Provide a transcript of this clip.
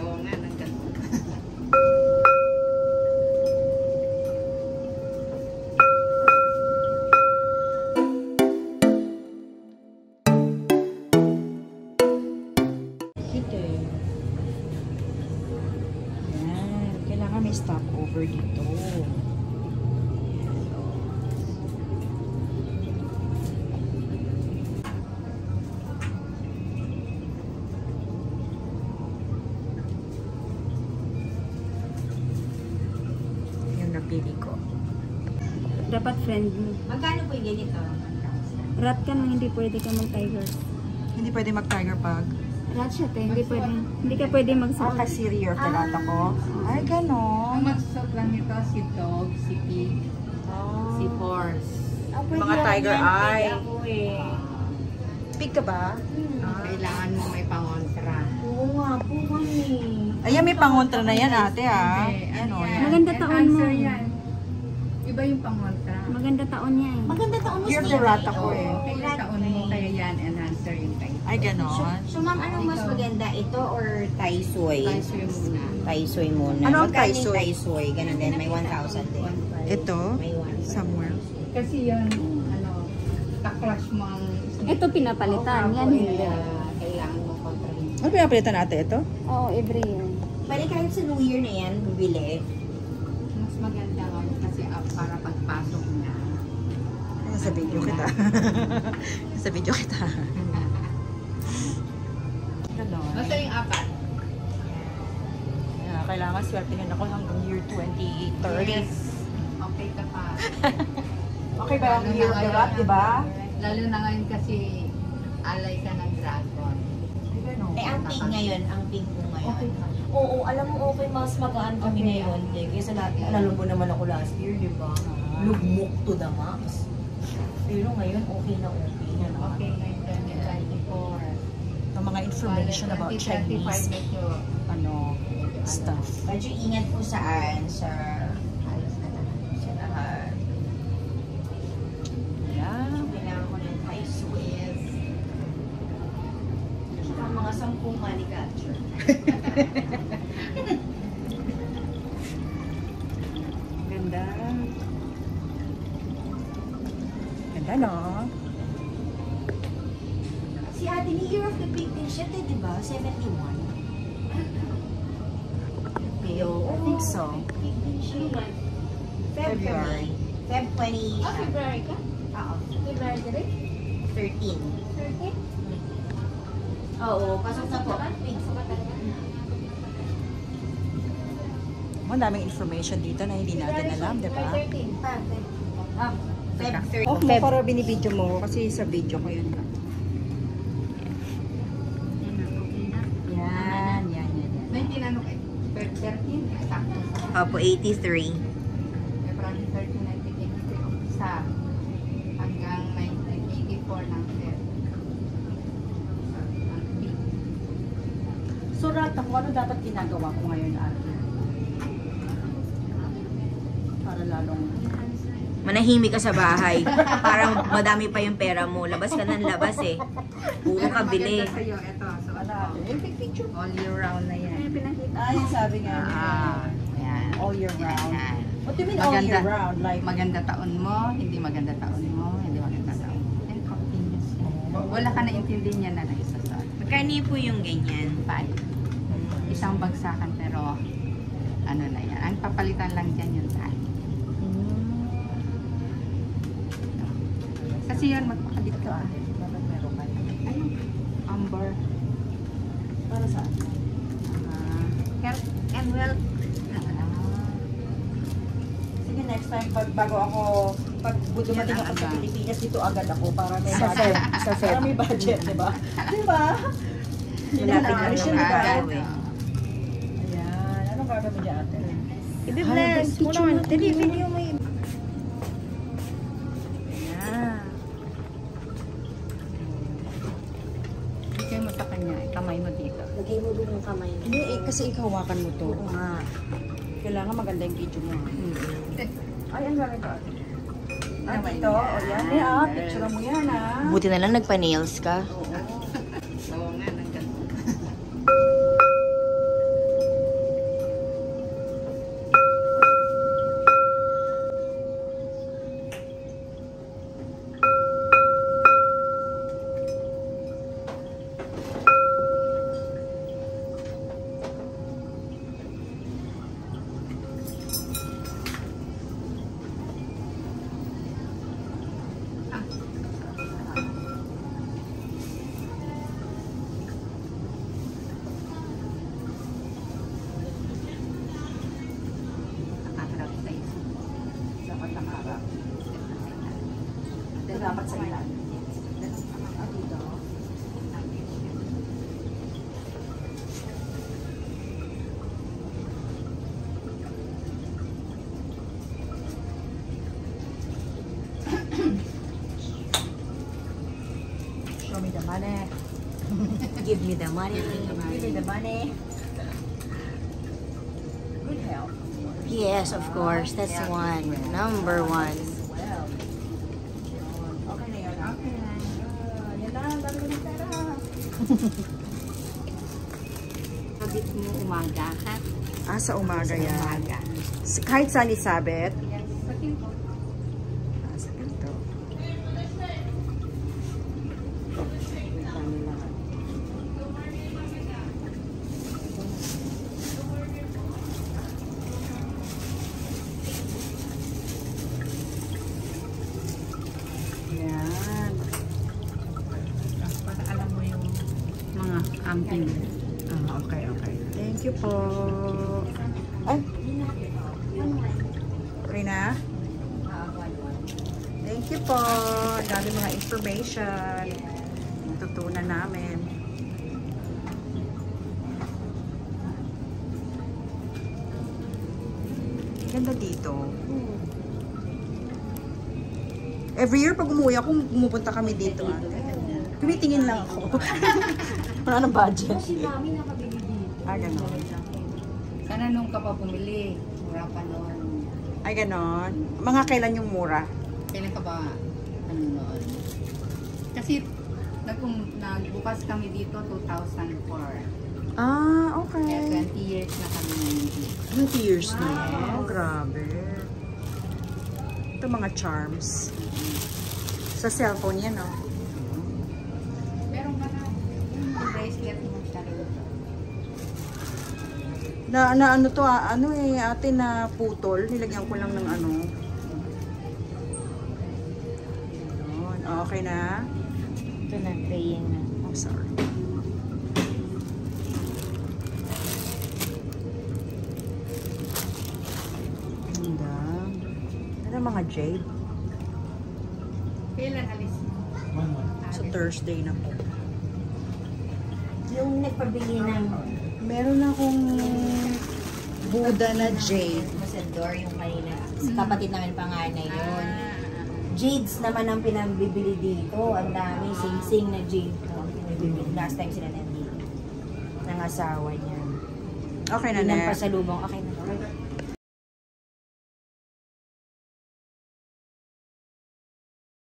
Oo nga, ng ganun. Stopover dito. Yung napili ko. Dapat friendly. Magkano po yung ganito? Rat ka na, hindi pwede ka mag-tiger. Hindi pwede mag-tiger pag? Rat siya, te. Hindi pwede. Hindi ka pwede mag-suot. Kasi rear kalata ko. Ay, ganon. Ang magsusot lang nito, si dog, si pig, si horse. Mga tiger eye. Pig ka ba? Kailangan mo may pangontra. Oo nga po, mami. Ayan, may pangontra na yan, ate, ah. Ano Ano, yan? Maganda taon mo. Enhancer yan. Iba yung pangontra. Maganda taon niya eh. Maganda taon mo Pure sa Dorata ko eh. Kaya taon mo, kaya yan, enhancer yung tayo. Ay, ganon. So ma'am, anong mas maganda? Ito or Tai Soy? Tayo yung muna. Tai Soy muna. Ano ang Magkano Tai yung Soy? Tai Soy? Ganun din, may 1,000 din. Ito, May 1,000. somewhere. Kasi yan, ano, kaklash mo ang... Ito pinapalitan. Yan hindi. Kailangan mo kontrahin. Ano pinapalitan natin ito? Oo, every year. Bali kahit sa New Year na yan, bibili. Mas maganda nga kasi para pagpasok na. Sa video kita. Sa video kita. Ganon. Basta yung apat. Yeah, kailangan swertihin ako hanggang year 2030. Yes. Okay ka pa. Okay ba ang year of the rat, di ba? Lalo na ngayon kasi alay ka ng dragon. Eh, ang pig ngayon, ang pig mo ngayon. Okay. Oo, alam mo okay, mas magaan kami Okay. ngayon. Eh. Kaysa lalo mo naman ako last year, di ba? Lugmok to the max. Pero ngayon, okay na okay. Ano? Okay, ngayon 2024. Ang mga information about 2025 Chinese medyo ano stuff. Medyo ingat po saan sa halos na naman sa lahat. Yeah. Kailangan ko ng high Swiss. Tsaka mga 10 money catcher. Ganda. Ganda, no? Si ate, ni Year of the Pig din siya, di ba? 71. I think so. Pig din siya. February. Feb 20. February ka? Oo. February ka rin? 13. 13? Oo, pasok na po. Pig. Ang daming information dito na hindi natin alam, di ba? Feb 13. Off mo para binibidyo mo kasi sa video ko yun. Yan, yan, yan. may tinanong eh. 13, sakto sa Opo, 83. February 13, 1983 umpisa hanggang 1984 ng Feb. Ang peak. So, Rata, kung ano dapat ginagawa ko ngayon, ate? Para lalong... Manahimik ka sa bahay. Parang madami pa yung pera mo. Labas ka ng labas eh. Puro ka bili. Maganda sa'yo, ito. So, all year round na yan. Ah, yung sabi nga niya. Yan. All year round. Yan. What do you mean all year round? Like, Maganda taon mo, hindi maganda taon mo, hindi maganda taon mo. And continuous yan. Wala ka na-intindi niya na isa sa Magkano po yung ganyan? 5. Isang bagsakan pero ano na yan. Ang papalitan lang dyan yung tayo. Kasi yan, magpakabit ka. bakit meron ka? Ayun, amber. Para saan? Health and wealth. Sige, next time, bago ako, pag dumating ako sa Pilipinas, dito agad ako para may Sa budget. Feb. Para may budget, di ba? Di ba? Malapit na Siya, yung di ba? araw eh. Ayan. Anong gagawin mo dyan, ate? I-bless mo naman. Dali, video mo yun. Ayan. Bigay mo sa kanya, kamay mo dito. Lagay mo doon yung kamay. Hindi, kasi ikaw hawakan mo to. Kailangan maganda yung video mo. Ay, ang gagawin ko. Ah, dito. O yan. Picture mo yan, ah. Buti na lang nagpa-nails ka. Oo nga, nagkano. Give me the money. Give me the money. Good health. Yes, of course. That's one. Number one. Well. Okay na yun. Okay lang. Yan na, dami ko ng pera. Sabit mo umaga, ha? Sa umaga yan. Umaga. Kahit sa Elizabeth. Yes, sa pinto. Sa pinto. Yan. Para alam mo yung mga amping. Okay. Thank you po. Ay. Rina? Thank you po. Ang dami mga information. Tutunan namin. Ganda dito. Every year pag umuwi ako, pumupunta kami dito. Tumitingin lang ako. Wala nang budget. Si mami nakabili dito. Ganon. Sana nung ka pa pumili, mura pa noon. Ay, ganon. Mga kailan yung mura? Kailan ka ba ano noon? Kasi nagbukas kami dito 2004. Okay. Kaya 20 years na kami ngayon dito. 20 years na. Oh, grabe. Ito mga charms. Sa cellphone yan, no? Meron ka na yung bracelet mo siya rito. Na ano to, ate na putol. Nilagyan ko lang ng ano. Ayun. Okay na. Ito na, praying na. Oh, sorry. Ganda. Ano mga jade? Kailan alis mo? So Thursday na po. Yung nagpabili ng Meron akong Buddha na jade. Masador yung kanina. Kapatid namin panganay yun. Jades naman ang pinabibili dito. Ang dami, sing-sing na jade. Last time sila nandito. Ng asawa niya. Okay na, Yun ang Nek. pasalubong. Okay na.